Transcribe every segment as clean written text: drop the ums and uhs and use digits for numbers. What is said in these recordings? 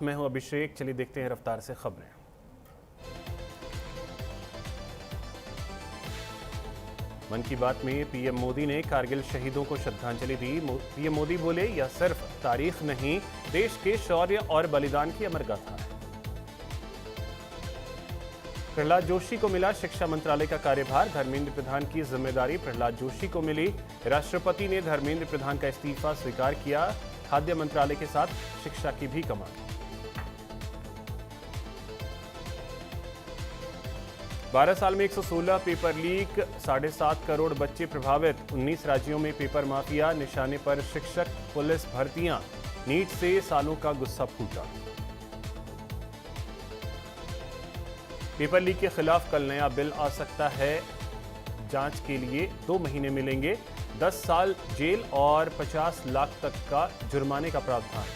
मैं हूं अभिषेक। चलिए देखते हैं रफ्तार से खबरें। मन की बात में पीएम मोदी ने कारगिल शहीदों को श्रद्धांजलि दी। पीएम मोदी बोले, यह सिर्फ तारीख नहीं, देश के शौर्य और बलिदान की अमर गाथा है। प्रहलाद जोशी को मिला शिक्षा मंत्रालय का कार्यभार। धर्मेंद्र प्रधान की जिम्मेदारी प्रहलाद जोशी को मिली। राष्ट्रपति ने धर्मेंद्र प्रधान का इस्तीफा स्वीकार किया। खाद्य मंत्रालय के साथ शिक्षा की भी कमान। 12 साल में 116 पेपर लीक, 7.5 करोड़ बच्चे प्रभावित। 19 राज्यों में पेपर माफिया, निशाने पर शिक्षक, पुलिस भर्तियां। नीट से सालों का गुस्सा फूटा। पेपर लीक के खिलाफ कल नया बिल आ सकता है। जांच के लिए 2 महीने मिलेंगे। 10 साल जेल और 50 लाख तक का जुर्माने का प्रावधान।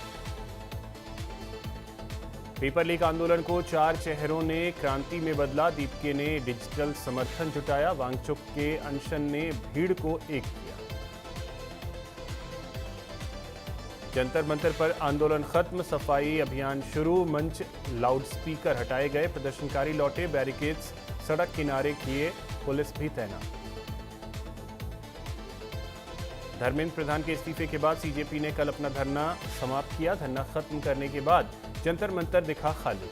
पेपर लीक आंदोलन को 4 चेहरों ने क्रांति में बदला। दीपके ने डिजिटल समर्थन जुटाया। वांगचुक के अनशन ने भीड़ को एक किया। जंतर मंतर पर आंदोलन खत्म, सफाई अभियान शुरू। मंच, लाउडस्पीकर हटाए गए। प्रदर्शनकारी लौटे। बैरिकेड्स सड़क किनारे किए, पुलिस भी तैनात। धर्मेंद्र प्रधान के इस्तीफे के बाद सीजेपी ने कल अपना धरना समाप्त किया। धरना खत्म करने के बाद जंतर मंतर दिखा खाली।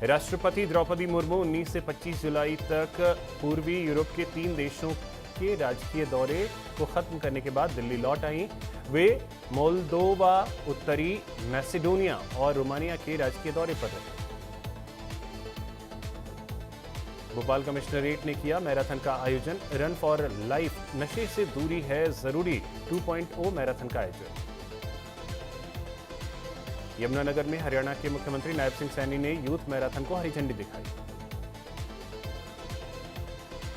राष्ट्रपति द्रौपदी मुर्मू 19 से 25 जुलाई तक पूर्वी यूरोप के 3 देशों के राजकीय दौरे को खत्म करने के बाद दिल्ली लौट आई। वे मोल्दोवा, उत्तरी मैसेडोनिया और रोमानिया के राजकीय दौरे पर रहे। भोपाल कमिश्नरेट ने किया मैराथन का आयोजन। रन फॉर लाइफ, नशे से दूरी है जरूरी 2.0 मैराथन का आयोजन। यमुनानगर में हरियाणा के मुख्यमंत्री नायब सिंह सैनी ने यूथ मैराथन को हरी झंडी दिखाई।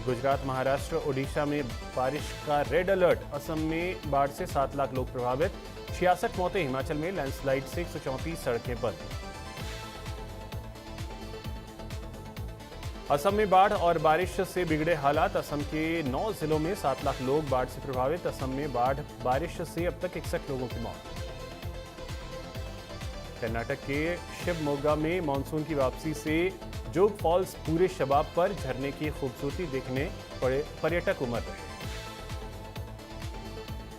गुजरात, महाराष्ट्र, ओडिशा में बारिश का रेड अलर्ट। असम में बाढ़ से 7 लाख लोग प्रभावित। 66 मौतें। हिमाचल में लैंडस्लाइड से 134 सड़कें बंद। असम में बाढ़ और बारिश से बिगड़े हालात। असम के 9 जिलों में 7 लाख लोग बाढ़ से प्रभावित। असम में बारिश से अब तक 61 लोगों की मौत। कर्नाटक के शिवमोगा में मानसून की वापसी से जोग फॉल्स पूरे शबाब पर। झरने की खूबसूरती देखने पर्यटक उमड़ रहे।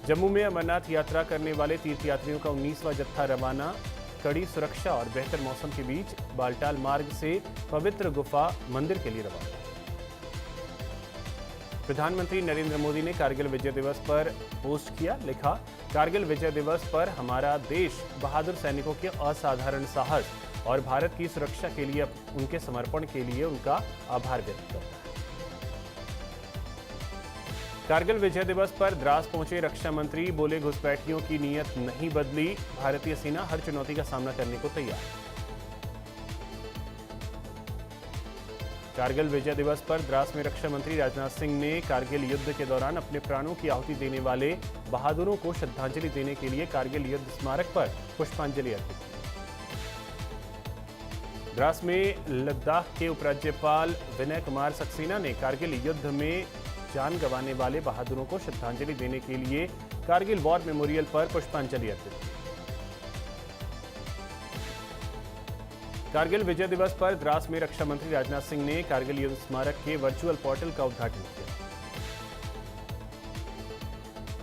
जम्मू में अमरनाथ यात्रा करने वाले तीर्थयात्रियों का 19वां जत्था रवाना। कड़ी सुरक्षा और बेहतर मौसम के बीच बालटाल मार्ग से पवित्र गुफा मंदिर के लिए रवाना। प्रधानमंत्री नरेंद्र मोदी ने कारगिल विजय दिवस पर पोस्ट किया। लिखा, कारगिल विजय दिवस पर हमारा देश बहादुर सैनिकों के असाधारण साहस और भारत की सुरक्षा के लिए उनके समर्पण के लिए उनका आभार व्यक्त करता है। कारगिल विजय दिवस पर द्रास पहुंचे रक्षा मंत्री। बोले, घुसपैठियों की नीयत नहीं बदली। भारतीय सेना हर चुनौती का सामना करने को तैयार। कारगिल विजय दिवस पर द्रास में रक्षा मंत्री राजनाथ सिंह ने कारगिल युद्ध के दौरान अपने प्राणों की आहुति देने वाले बहादुरों को श्रद्धांजलि देने के लिए कारगिल युद्ध स्मारक पर पुष्पांजलि अर्पित की। द्रास में लद्दाख के उपराज्यपाल विनय कुमार सक्सेना ने कारगिल युद्ध में जान गंवाने वाले बहादुरों को श्रद्धांजलि देने के लिए कारगिल वॉर मेमोरियल पर पुष्पांजलि अर्पित की। कारगिल विजय दिवस पर द्रास में रक्षा मंत्री राजनाथ सिंह ने कारगिल युद्ध स्मारक के वर्चुअल पोर्टल का उद्घाटन किया।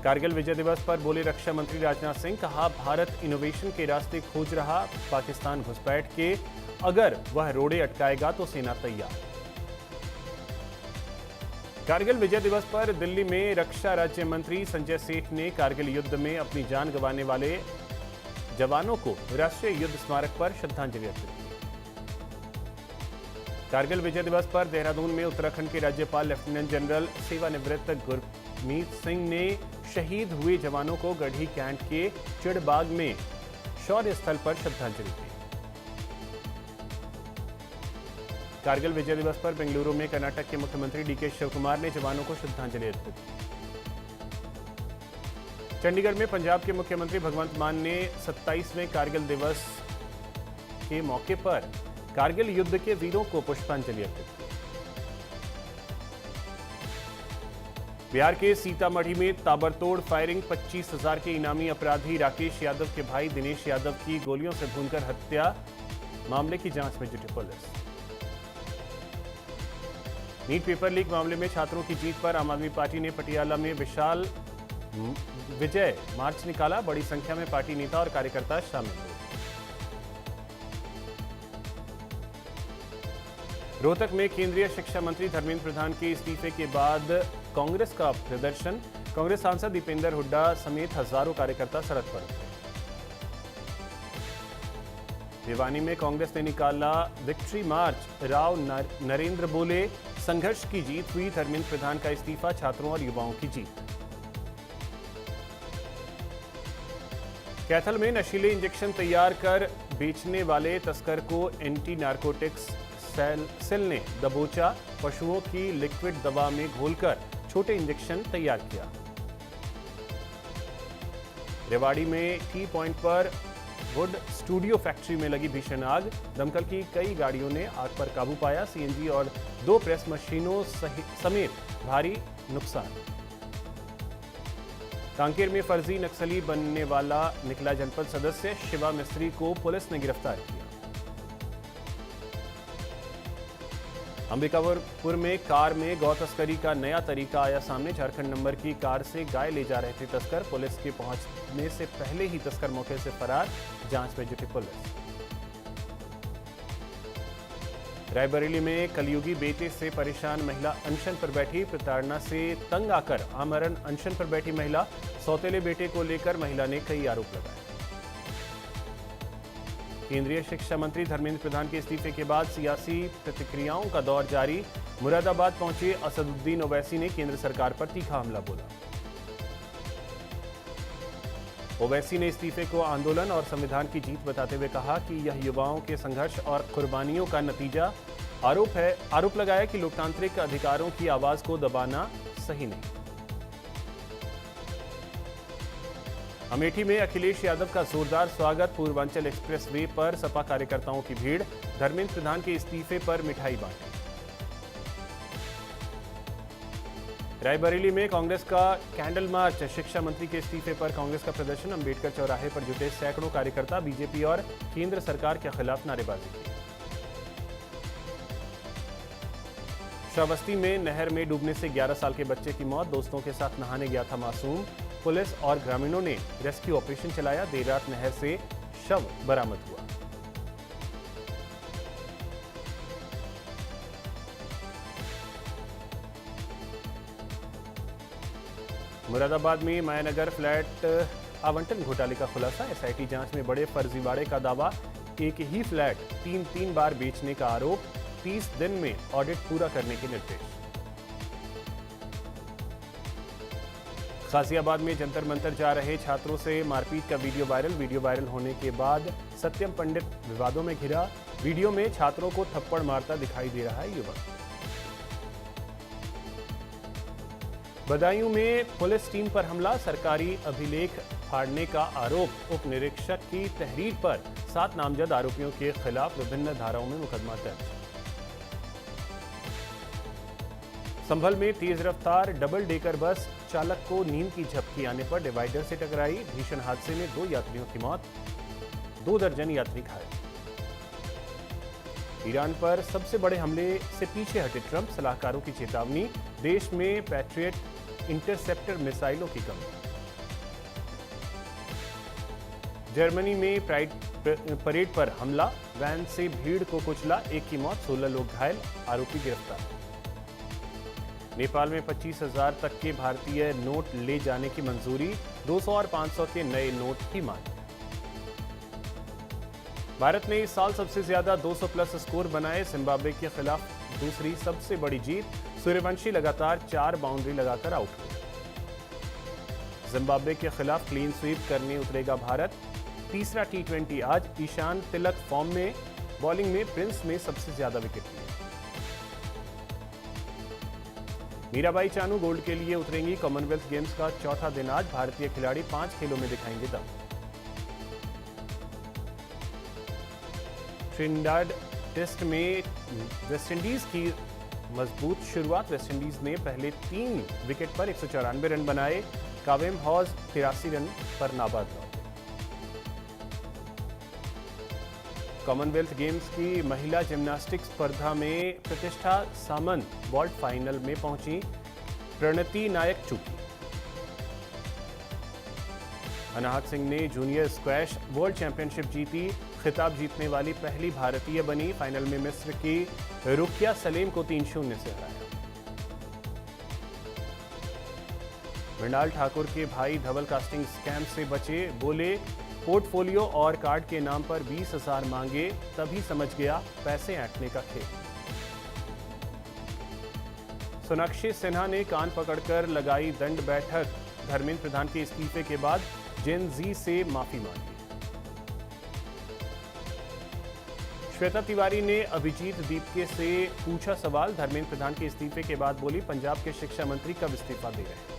कारगिल विजय दिवस पर बोले रक्षा मंत्री राजनाथ सिंह, कहा, भारत इनोवेशन के रास्ते खोज रहा। पाकिस्तान घुसपैठ के अगर वह रोड़े अटकाएगा तो सेना तैयार। कारगिल विजय दिवस पर दिल्ली में रक्षा राज्य मंत्री संजय सेठ ने कारगिल युद्ध में अपनी जान गंवाने वाले जवानों को राष्ट्रीय युद्ध स्मारक पर श्रद्धांजलि अर्पित की। कारगिल विजय दिवस पर देहरादून में उत्तराखंड के राज्यपाल लेफ्टिनेंट जनरल सेवानिवृत्त गुरमीत सिंह ने शहीद हुए जवानों को गढ़ी कैंट के चिड़बाग में शौर्य स्थल पर श्रद्धांजलि दी। कारगिल विजय दिवस पर बेंगलुरु में कर्नाटक के मुख्यमंत्री डीके शिवकुमार ने जवानों को श्रद्धांजलि अर्पित की। चंडीगढ़ में पंजाब के मुख्यमंत्री भगवंत मान ने 27वें कारगिल दिवस के मौके पर कारगिल युद्ध के वीरों को पुष्पांजलि अर्पित की। बिहार के सीतामढ़ी में ताबड़तोड़ फायरिंग, 25,000 के इनामी अपराधी राकेश यादव के भाई दिनेश यादव की गोलियों से भूनकर हत्या, मामले की जांच में जुटी पुलिस। नीट पेपर लीक मामले में छात्रों की जीत पर आम आदमी पार्टी ने पटियाला में विशाल विजय मार्च निकाला, बड़ी संख्या में पार्टी नेता और कार्यकर्ता शामिल हुए। रोहतक में केंद्रीय शिक्षा मंत्री धर्मेंद्र प्रधान के इस्तीफे के बाद कांग्रेस का प्रदर्शन, कांग्रेस सांसद दीपेंद्र हुड्डा समेत हजारों कार्यकर्ता सड़क पर उतरे। भिवानी में कांग्रेस ने निकाला विक्ट्री मार्च, राव नरेंद्र बोले संघर्ष की जीत हुई, धर्मेंद्र प्रधान का इस्तीफा छात्रों और युवाओं की जीत। कैथल में नशीले इंजेक्शन तैयार कर बेचने वाले तस्कर को एंटी नारकोटिक्स सेल ने दबोचा, पशुओं की लिक्विड दवा में घोलकर छोटे इंजेक्शन तैयार किया। रेवाड़ी में टी पॉइंट पर वुड स्टूडियो फैक्ट्री में लगी भीषण आग, दमकल की कई गाड़ियों ने आग पर काबू पाया, सीएनजी और 2 प्रेस मशीनों समेत भारी नुकसान। कांकेर में फर्जी नक्सली बनने वाला निकला जनपद सदस्य, शिवा मिस्त्री को पुलिस ने गिरफ्तार किया। अंबिकापुर में कार में गौ तस्करी का नया तरीका आया सामने, झारखंड नंबर की कार से गाय ले जा रहे थे तस्कर, पुलिस के पहुंचने से पहले ही तस्कर मौके से फरार, जांच में जुटी पुलिस। रायबरेली में कलयुगी बेटे से परेशान महिला अनशन पर बैठी, प्रताड़ना से तंग आकर आमरण अनशन पर बैठी महिला, सौतेले बेटे को लेकर महिला ने कई आरोप लगाए। केंद्रीय शिक्षा मंत्री धर्मेंद्र प्रधान के इस्तीफे के बाद सियासी प्रतिक्रियाओं का दौर जारी, मुरादाबाद पहुंचे असदुद्दीन ओवैसी ने केंद्र सरकार पर तीखा हमला बोला। ओवैसी ने इस्तीफे को आंदोलन और संविधान की जीत बताते हुए कहा कि यह युवाओं के संघर्ष और कुर्बानियों का नतीजा। आरोप लगाया कि लोकतांत्रिक अधिकारों की आवाज को दबाना सही नहीं। अमेठी में अखिलेश यादव का जोरदार स्वागत, पूर्वांचल एक्सप्रेसवे पर सपा कार्यकर्ताओं की भीड़, धर्मेंद्र प्रधान के इस्तीफे पर मिठाई बांटी। रायबरेली में कांग्रेस का कैंडल मार्च, शिक्षा मंत्री के इस्तीफे पर कांग्रेस का प्रदर्शन, अंबेडकर चौराहे पर जुटे सैकड़ों कार्यकर्ता, बीजेपी और केंद्र सरकार के खिलाफ नारेबाजी की। श्रावस्ती में नहर में डूबने से 11 साल के बच्चे की मौत, दोस्तों के साथ नहाने गया था मासूम, पुलिस और ग्रामीणों ने रेस्क्यू ऑपरेशन चलाया, देर रात नहर से शव बरामद हुआ। मुरादाबाद में मायानगर फ्लैट आवंटन घोटाले का खुलासा, एसआईटी जांच में बड़े फर्जीवाड़े का दावा, एक ही फ्लैट 3 बार बेचने का आरोप, 30 दिन में ऑडिट पूरा करने के निर्देश। गाजियाबाद में जंतर मंतर जा रहे छात्रों से मारपीट का वीडियो वायरल होने के बाद सत्यम पंडित विवादों में घिरा, वीडियो में छात्रों को थप्पड़ मारता दिखाई दे रहा है युवक। बदायूं में पुलिस टीम पर हमला, सरकारी अभिलेख फाड़ने का आरोप, उप निरीक्षक की तहरीर पर 7 नामजद आरोपियों के खिलाफ विभिन्न धाराओं में मुकदमा दर्ज। संभल में तेज रफ्तार डबल डेकर बस चालक को नींद की झपकी आने पर डिवाइडर से टकराई, भीषण हादसे में 2 यात्रियों की मौत, 2 दर्जन यात्री घायल। ईरान पर सबसे बड़े हमले से पीछे हटे ट्रंप, सलाहकारों की चेतावनी, देश में पैट्रियट इंटरसेप्टर मिसाइलों की कमी। जर्मनी में प्राइड परेड पर हमला, वैन से भीड़ को कुचला, 1 की मौत, 16 लोग घायल, आरोपी गिरफ्तार। नेपाल में 25,000 तक के भारतीय नोट ले जाने की मंजूरी, 200 और 500 के नए नोट की मांग। भारत ने इस साल सबसे ज्यादा 200 प्लस स्कोर बनाए, जिम्बाब्वे के खिलाफ दूसरी सबसे बड़ी जीत, सूर्यवंशी लगातार 4 बाउंड्री लगाकर आउट हुए। जिम्बाब्वे के खिलाफ क्लीन स्वीप करने उतरेगा भारत, तीसरा T20 आज, ईशान तिलक फॉर्म में, बॉलिंग में प्रिंस ने सबसे ज्यादा विकेट लिए। मीराबाई चानू गोल्ड के लिए उतरेंगी, कॉमनवेल्थ गेम्स का चौथा दिन आज, भारतीय खिलाड़ी 5 खेलों में दिखाएंगे दम। ट्रिनिडाद टेस्ट में वेस्टइंडीज की मजबूत शुरुआत। वेस्टइंडीज ने पहले 3 विकेट पर 194 रन बनाए। कावेम हॉज 83 रन पर नाबाद लौटे। कॉमनवेल्थ गेम्स की महिला जिम्नास्टिक्स स्पर्धा में प्रतिष्ठा सामंत वॉल्ट फाइनल में पहुंची। प्रणति नायक चूकी। अनाहत सिंह ने जूनियर स्क्वैश वर्ल्ड चैंपियनशिप जीती। खिताब जीतने वाली पहली भारतीय बनी। फाइनल में मिस्र की रुकिया सलीम को 3-0 से हराया। मृणाल ठाकुर के भाई धवल कास्टिंग स्कैम से बचे। बोले पोर्टफोलियो और कार्ड के नाम पर 20,000 मांगे, तभी समझ गया पैसे ऐंठने का खेल। सोनाक्षी सिन्हा ने कान पकड़कर लगाई दंड बैठक। धर्मेंद्र प्रधान के इस्तीफे के बाद जेन जी से माफी मांगी। श्वेता तिवारी ने अभिजीत दीपके से पूछा सवाल। धर्मेंद्र प्रधान के इस्तीफे के बाद बोली, पंजाब के शिक्षा मंत्री कब इस्तीफा दे रहे हैं।